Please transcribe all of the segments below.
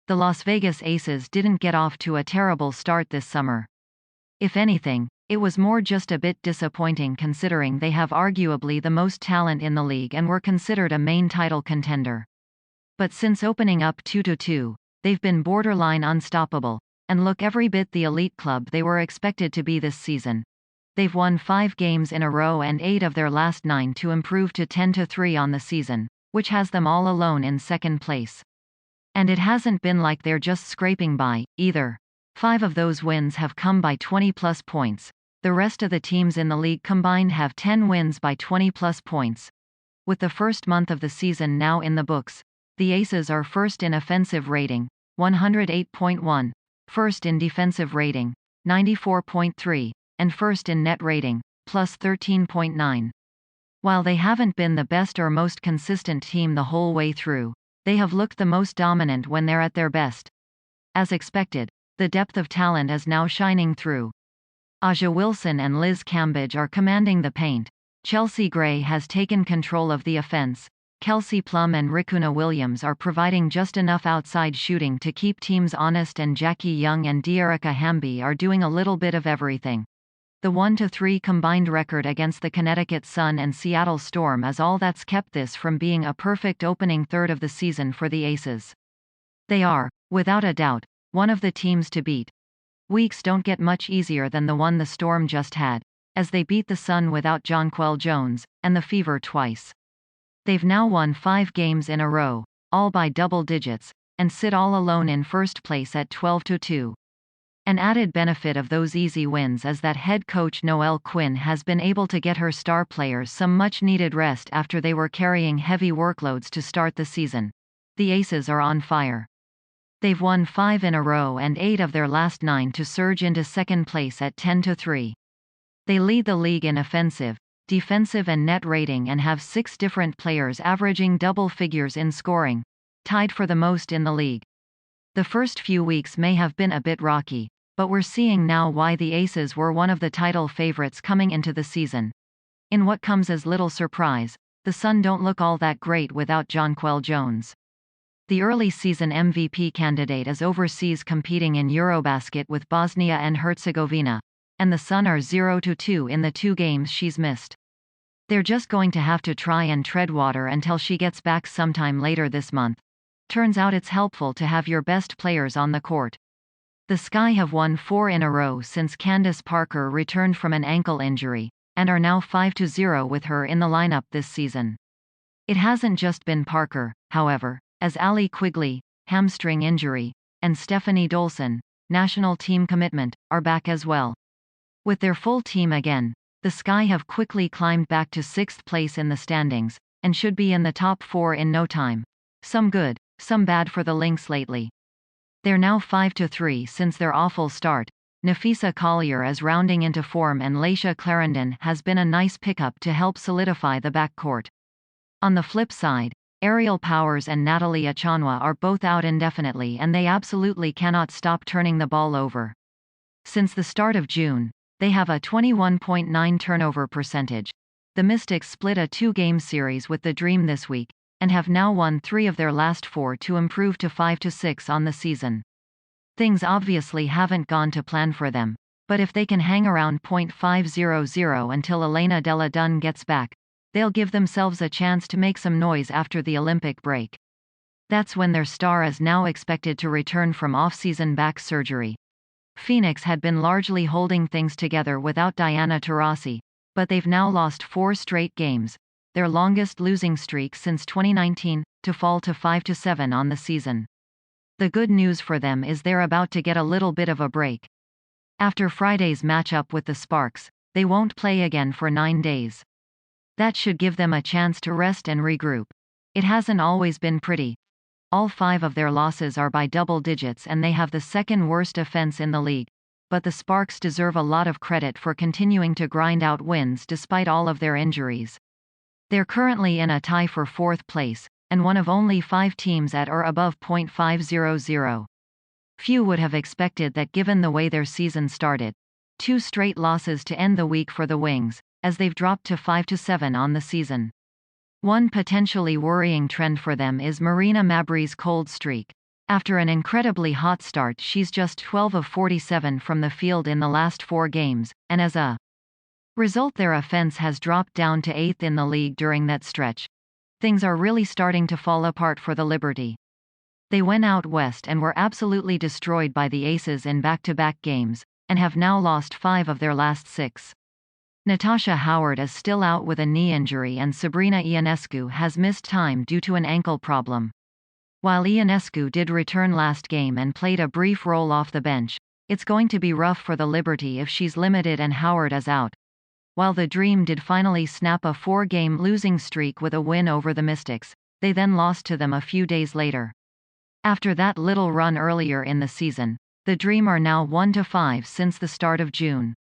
The Las Vegas Aces didn't get off to a terrible start this summer. If anything, it was more just a bit disappointing considering they have arguably the most talent in the league and were considered a main title contender. But since opening up 2-2, they've been borderline unstoppable, and look every bit the elite club they were expected to be this season. They've won 5 games in a row and 8 of their last 9 to improve to 10-3 on the season, which has them all alone in second place. And it hasn't been like they're just scraping by, either. 5 of those wins have come by 20-plus points. The rest of the teams in the league combined have 10 wins by 20-plus points. With the first month of the season now in the books, the Aces are first in offensive rating, 108.1, first in defensive rating, 94.3, and first in net rating, plus 13.9. While they haven't been the best or most consistent team the whole way through, they have looked the most dominant when they're at their best. As expected, the depth of talent is now shining through. Aja Wilson and Liz Cambage are commanding the paint. Chelsea Gray has taken control of the offense. Kelsey Plum and Rikuna Williams are providing just enough outside shooting to keep teams honest, and Jackie Young and De'Erica Hamby are doing a little bit of everything. The 1-3 combined record against the Connecticut Sun and Seattle Storm is all that's kept this from being a perfect opening third of the season for the Aces. They are, without a doubt, one of the teams to beat. Weeks don't get much easier than the one the Storm just had, as they beat the Sun without Jonquel Jones, and the Fever twice. They've now won 5 games in a row, all by double digits, and sit all alone in first place at 12-2. An added benefit of those easy wins is that head coach Noelle Quinn has been able to get her star players some much-needed rest after they were carrying heavy workloads to start the season. The Aces are on fire. They've won 5 in a row and 8 of their last 9 to surge into second place at 10-3. They lead the league in offensive, defensive and net rating and have 6 different players averaging double figures in scoring, tied for the most in the league. The first few weeks may have been a bit rocky, but we're seeing now why the Aces were one of the title favorites coming into the season. In what comes as little surprise, the Sun don't look all that great without Jonquel Jones. The early season MVP candidate is overseas competing in Eurobasket with Bosnia and Herzegovina, and the Sun are 0-2 in the 2 games she's missed. They're just going to have to try and tread water until she gets back sometime later this month. Turns out it's helpful to have your best players on the court. The Sky have won 4 in a row since Candace Parker returned from an ankle injury, and are now 5-0 with her in the lineup this season. It hasn't just been Parker, however, as Allie Quigley, hamstring injury, and Stephanie Dolson, national team commitment, are back as well. With their full team again, the Sky have quickly climbed back to 6th place in the standings, and should be in the top 4 in no time. Some good, some bad for the Lynx lately. They're now 5-3 since their awful start. Nafisa Collier is rounding into form and Laisha Clarendon has been a nice pickup to help solidify the backcourt. On the flip side, Ariel Powers and Natalie Achanwa are both out indefinitely and they absolutely cannot stop turning the ball over. Since the start of June, they have a 21.9 turnover percentage. The Mystics split a 2-game series with the Dream this week, and have now won 3 of their last 4 to improve to 5-6 on the season. Things obviously haven't gone to plan for them, but if they can hang around .500 until Elena Della Dunn gets back, they'll give themselves a chance to make some noise after the Olympic break. That's when their star is now expected to return from off-season back surgery. Phoenix had been largely holding things together without Diana Taurasi, but they've now lost 4 straight games, their longest losing streak since 2019, to fall to 5-7 on the season. The good news for them is they're about to get a little bit of a break. After Friday's matchup with the Sparks, they won't play again for 9 days. That should give them a chance to rest and regroup. It hasn't always been pretty. All 5 of their losses are by double digits and they have the second worst offense in the league, but the Sparks deserve a lot of credit for continuing to grind out wins despite all of their injuries. They're currently in a tie for 4th place, and one of only 5 teams at or above .500. Few would have expected that given the way their season started. 2 straight losses to end the week for the Wings, as they've dropped to 5-7 on the season. One potentially worrying trend for them is Marina Mabrey's cold streak. After an incredibly hot start, she's just 12 of 47 from the field in the last 4 games, and as a result their offense has dropped down to 8th in the league during that stretch. Things are really starting to fall apart for the Liberty. They went out west and were absolutely destroyed by the Aces in back-to-back games, and have now lost 5 of their last 6. Natasha Howard is still out with a knee injury and Sabrina Ionescu has missed time due to an ankle problem. While Ionescu did return last game and played a brief role off the bench, it's going to be rough for the Liberty if she's limited and Howard is out. While the Dream did finally snap a 4-game losing streak with a win over the Mystics, they then lost to them a few days later. After that little run earlier in the season, the Dream are now 1-5 since the start of June.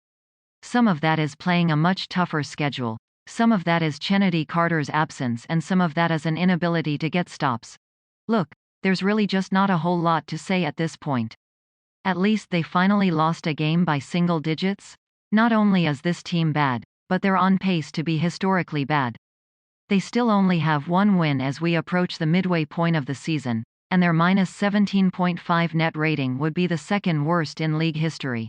Some of that is playing a much tougher schedule, some of that is Chennedy Carter's absence, and some of that is an inability to get stops. Look, there's really just not a whole lot to say at this point. At least they finally lost a game by single digits. Not only is this team bad, but they're on pace to be historically bad. They still only have 1 win as we approach the midway point of the season, and their -17.5 net rating would be the second worst in league history.